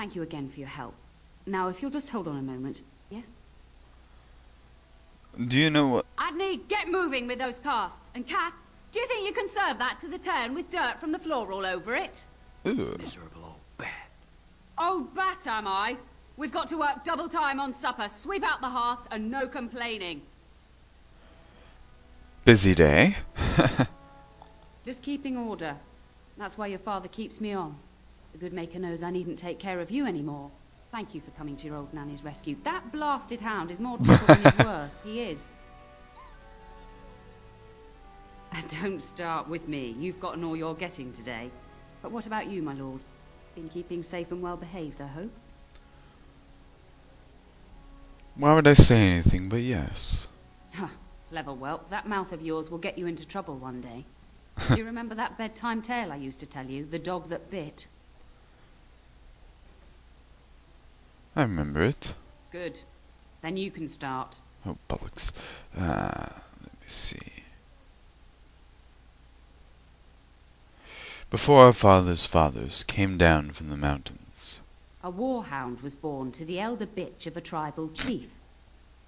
Thank you again for your help. Now, if you'll just hold on a moment. Yes? Do you know what? Adney, get moving with those casts. And Kath, do you think you can serve that to the turn with dirt from the floor all over it? Ugh. Miserable old bat. Old bat, am I? We've got to work double time on supper, sweep out the hearths, and no complaining. Busy day. Just keeping order. That's why your father keeps me on. The good maker knows I needn't take care of you anymore. Thank you for coming to your old nanny's rescue. That blasted hound is more trouble than he's worth. He is. And don't start with me. You've gotten all you're getting today. But what about you, my lord? Been keeping safe and well behaved, I hope? Why would I say anything but yes? Huh. Clever whelp. That mouth of yours will get you into trouble one day. Do you remember that bedtime tale I used to tell you? The dog that bit? I remember it. Good. Then you can start. Oh, bollocks. Let me see. Before our fathers' fathers came down from the mountains, A warhound was born to the elder bitch of a tribal chief.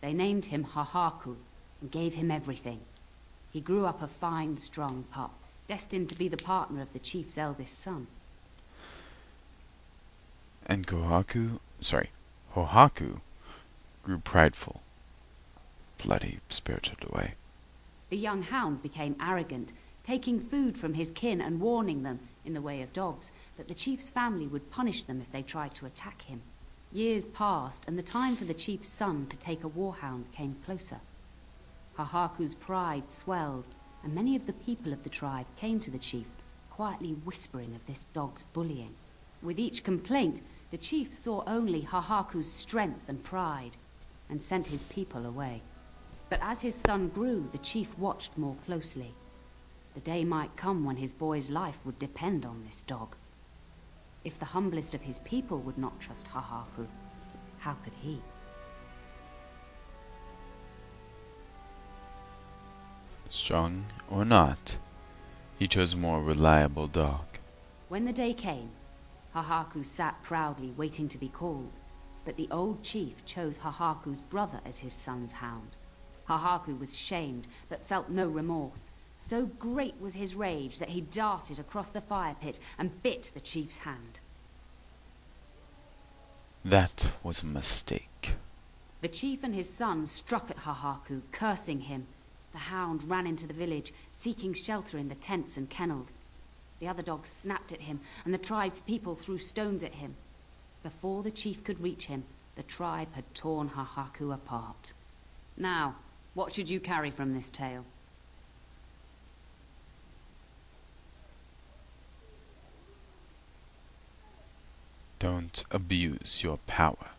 They named him Hahaku and gave him everything. He grew up a fine, strong pup, destined to be the partner of the chief's eldest son. and Hohaku grew prideful, bloody spirited away. The young hound became arrogant, taking food from his kin and warning them, in the way of dogs, that the chief's family would punish them if they tried to attack him. Years passed, and the time for the chief's son to take a warhound came closer. Hahaku's pride swelled, and many of the people of the tribe came to the chief, quietly whispering of this dog's bullying. With each complaint, the chief saw only Hahaku's strength and pride, and sent his people away. But as his son grew, the chief watched more closely. The day might come when his boy's life would depend on this dog. If the humblest of his people would not trust Hahaku, how could he? Strong or not, he chose a more reliable dog. When the day came, Hahaku sat proudly waiting to be called, but the old chief chose Hahaku's brother as his son's hound. Hahaku was shamed, but felt no remorse. So great was his rage that he darted across the fire pit and bit the chief's hand. That was a mistake. The chief and his son struck at Hahaku, cursing him. The hound ran into the village, seeking shelter in the tents and kennels. The other dogs snapped at him, and the tribe's people threw stones at him. Before the chief could reach him, the tribe had torn Hahaku apart. Now, what should you carry from this tale? Don't abuse your power.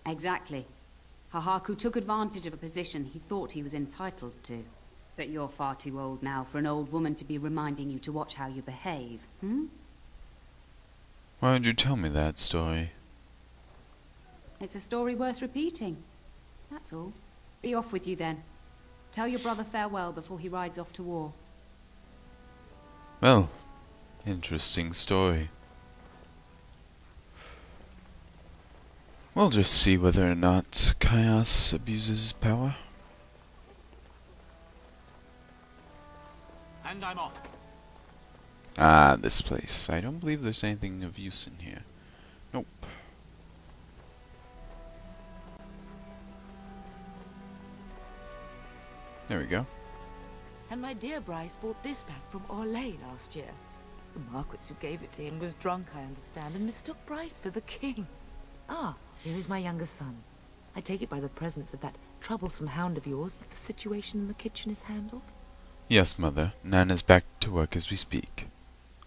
Exactly. Hahaku took advantage of a position he thought he was entitled to. But you're far too old now for an old woman to be reminding you to watch how you behave, hmm? Why would you tell me that story? It's a story worth repeating. That's all. Be off with you then. Tell your brother farewell before he rides off to war. Well, interesting story. We'll just see whether or not Chaos abuses his power. And I'm off. Ah, this place. I don't believe there's anything of use in here. Nope. There we go. And my dear Bryce bought this back from Orlais last year. The Marquis who gave it to him was drunk, I understand, and mistook Bryce for the king. Ah, here is my younger son. I take it by the presence of that troublesome hound of yours that the situation in the kitchen is handled? Yes, Mother. Nana's back to work as we speak.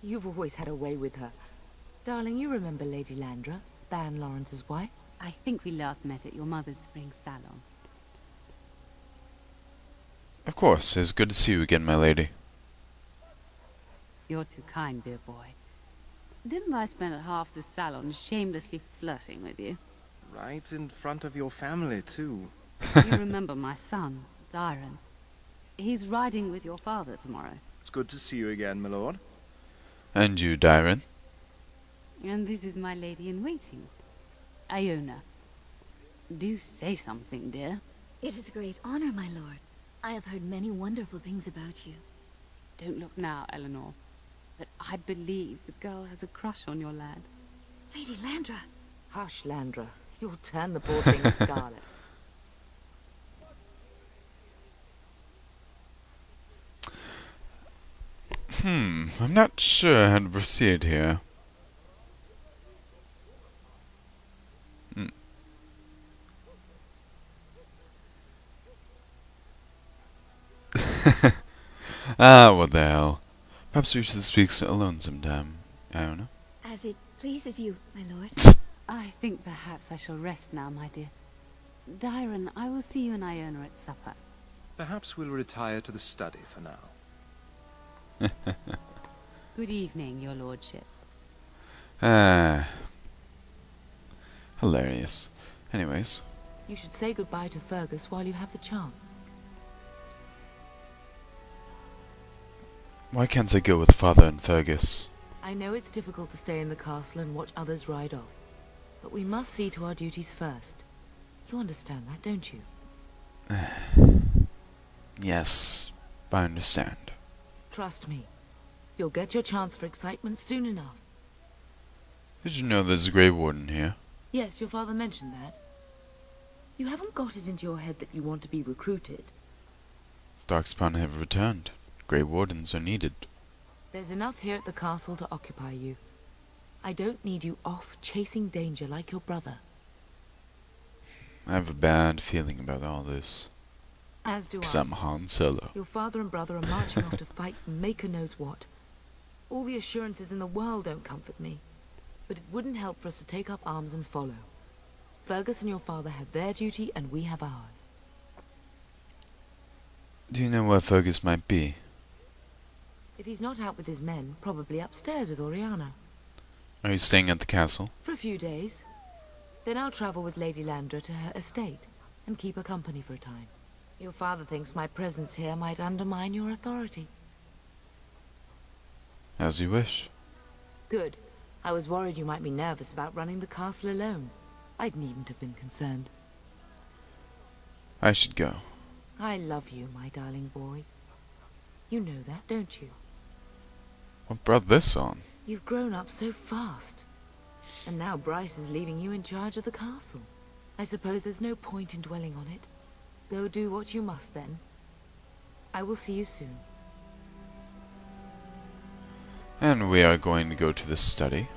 You've always had a way with her. Darling, you remember Lady Landra, Ban Lawrence's wife? I think we last met at your mother's spring salon. Of course. It's good to see you again, my lady. You're too kind, dear boy. Didn't I spend half the salon shamelessly flirting with you? Right in front of your family, too. You remember my son, Dyron. He's riding with your father tomorrow. It's good to see you again, my lord. And you, Dyron. And this is my lady-in-waiting, Iona, do say something, dear. It is a great honor, my lord. I have heard many wonderful things about you. Don't look now, Eleanor. But I believe the girl has a crush on your lad. Lady Landra. Hush, Landra. You'll turn the poor thing scarlet. I'm not sure how to proceed here. What the hell. Perhaps we should speak alone sometime, Iona. As it pleases you, my lord. I think perhaps I shall rest now, my dear. Dyron, I will see you and Iona at supper. Perhaps we'll retire to the study for now. Good evening, your lordship. Hilarious. Anyways. You should say goodbye to Fergus while you have the chance. Why can't I go with Father and Fergus? I know it's difficult to stay in the castle and watch others ride off, but we must see to our duties first. You understand that, don't you? Yes, I understand. Trust me. You'll get your chance for excitement soon enough. Did you know there's a Grey Warden here? Yes, your father mentioned that. You haven't got it into your head that you want to be recruited. Darkspawn have returned. Grey Wardens are needed. There's enough here at the castle to occupy you. I don't need you off chasing danger like your brother. I have a bad feeling about all this. As do 'Cause I. I'm Han Solo. Your father and brother are marching off to fight Maker knows what. All the assurances in the world don't comfort me. But it wouldn't help for us to take up arms and follow. Fergus and your father have their duty and we have ours. Do you know where Fergus might be? If he's not out with his men, probably upstairs with Oriana. Are you staying at the castle? For a few days. Then I'll travel with Lady Landra to her estate and keep her company for a time. Your father thinks my presence here might undermine your authority. As you wish. Good. I was worried you might be nervous about running the castle alone. I needn't have been concerned. I should go. I love you, my darling boy. You know that, don't you? What brought this on? You've grown up so fast. And now Bryce is leaving you in charge of the castle. I suppose there's no point in dwelling on it. Go do what you must then. I will see you soon. And we are going to go to the study.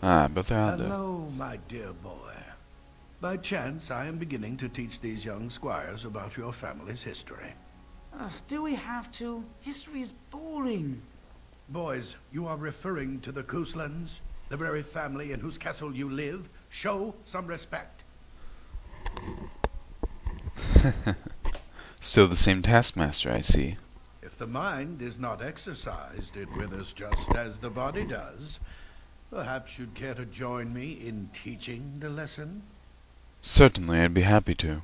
But they're out there. Hello, my dear boy. By chance, I am beginning to teach these young squires about your family's history. Do we have to? History is boring. Boys, you are referring to the Couslands, the very family in whose castle you live. Show some respect. Still the same taskmaster, I see. If the mind is not exercised, it withers just as the body does. Perhaps you'd care to join me in teaching the lesson? Certainly, I'd be happy to.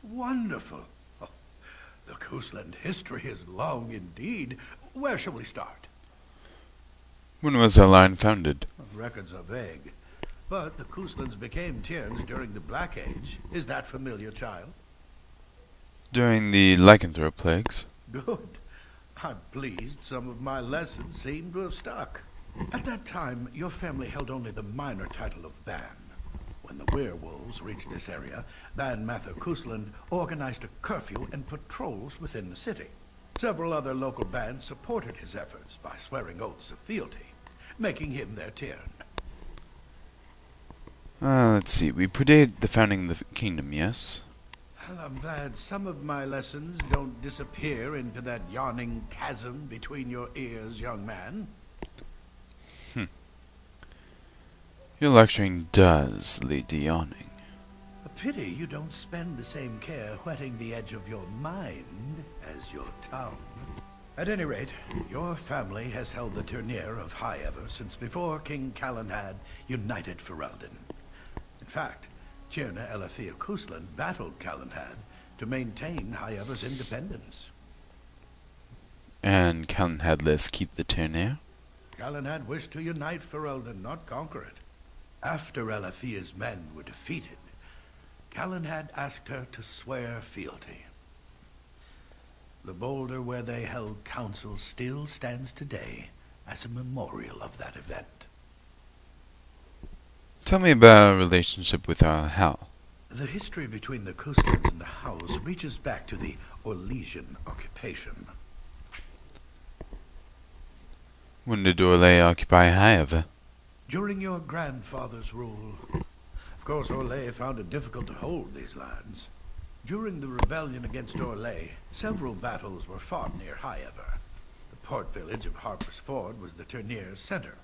Wonderful. Oh, the Cousland history is long indeed. Where shall we start? When was our line founded? Records are vague, but the Couslands became Tierns during the Black Age. Is that familiar, child? During the lycanthrope plagues. Good. I'm pleased some of my lessons seem to have stuck. At that time, your family held only the minor title of Ban. When the werewolves reached this area, Ban Mather Cousland organized a curfew and patrols within the city. Several other local bands supported his efforts by swearing oaths of fealty, making him their Tiern. Let's see. We predated the founding of the kingdom, yes? Well, I'm glad some of my lessons don't disappear into that yawning chasm between your ears, young man. Your lecturing does lead to yawning. A pity you don't spend the same care whetting the edge of your mind as your tongue. At any rate, your family has held the tournure of High Ever since before King Calenhad united Ferelden. In fact, Tierna Elathea Cousland battled Calenhad to maintain High Ever's independence. And Calenhad let us keep the tournure? Calenhad wished to unite Ferelden, not conquer it. After Elathia's men were defeated, Calenhad asked her to swear fealty. The boulder where they held council still stands today as a memorial of that event. Tell me about our relationship with our Hal. The history between the Kuslands and the House reaches back to the Orlesian occupation. When did Orlais occupy Haiva? During your grandfather's rule. Of course, Orlais found it difficult to hold these lands. During the rebellion against Orlais, several battles were fought near Haiva. The port village of Harper's Ford was the tournier's center.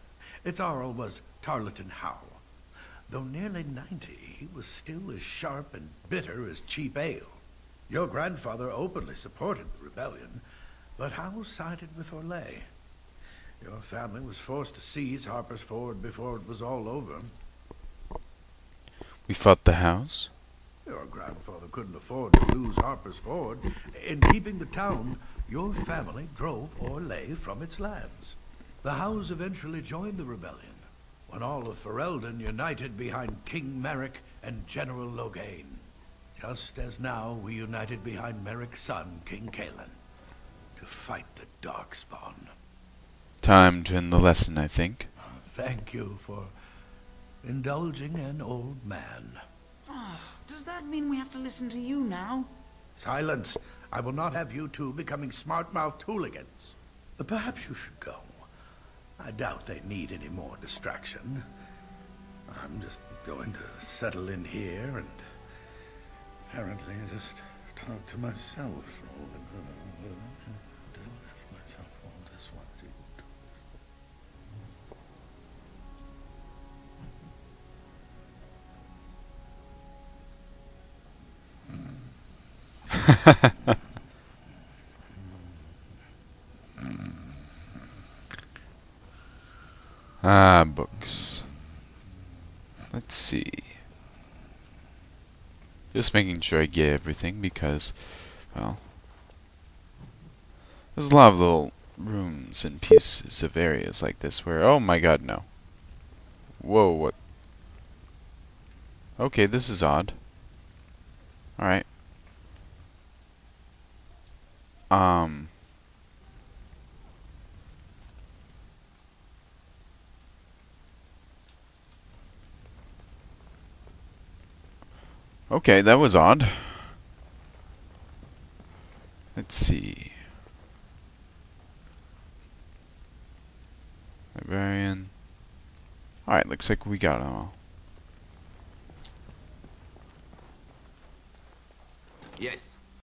Its Jarl was Tarleton Howe. Though nearly 90, he was still as sharp and bitter as cheap ale. Your grandfather openly supported the rebellion, but Howe sided with Orlais. Your family was forced to seize Harper's Ford before it was all over. We fought the house? Your grandfather couldn't afford to lose Harper's Ford. In keeping the town, your family drove Orlais from its lands. The Howes eventually joined the rebellion, when all of Ferelden united behind King Merrick and General Logain. Just as now we united behind Merrick's son, King Cailan, to fight the Darkspawn. Time to end the lesson, I think. Thank you for indulging an old man. Does that mean we have to listen to you now? Silence! I will not have you two becoming smart-mouthed hooligans. Perhaps you should go. I doubt they need any more distraction. I'm just going to settle in here and apparently just talk to myself. Books. Let's see. Just making sure I get everything because, well, there's a lot of little rooms and pieces of areas like this where, oh my god, no. Whoa, what? Okay, this is odd. Alright. Okay, that was odd. Let's see. Librarian. Alright, looks like we got them all. Yes.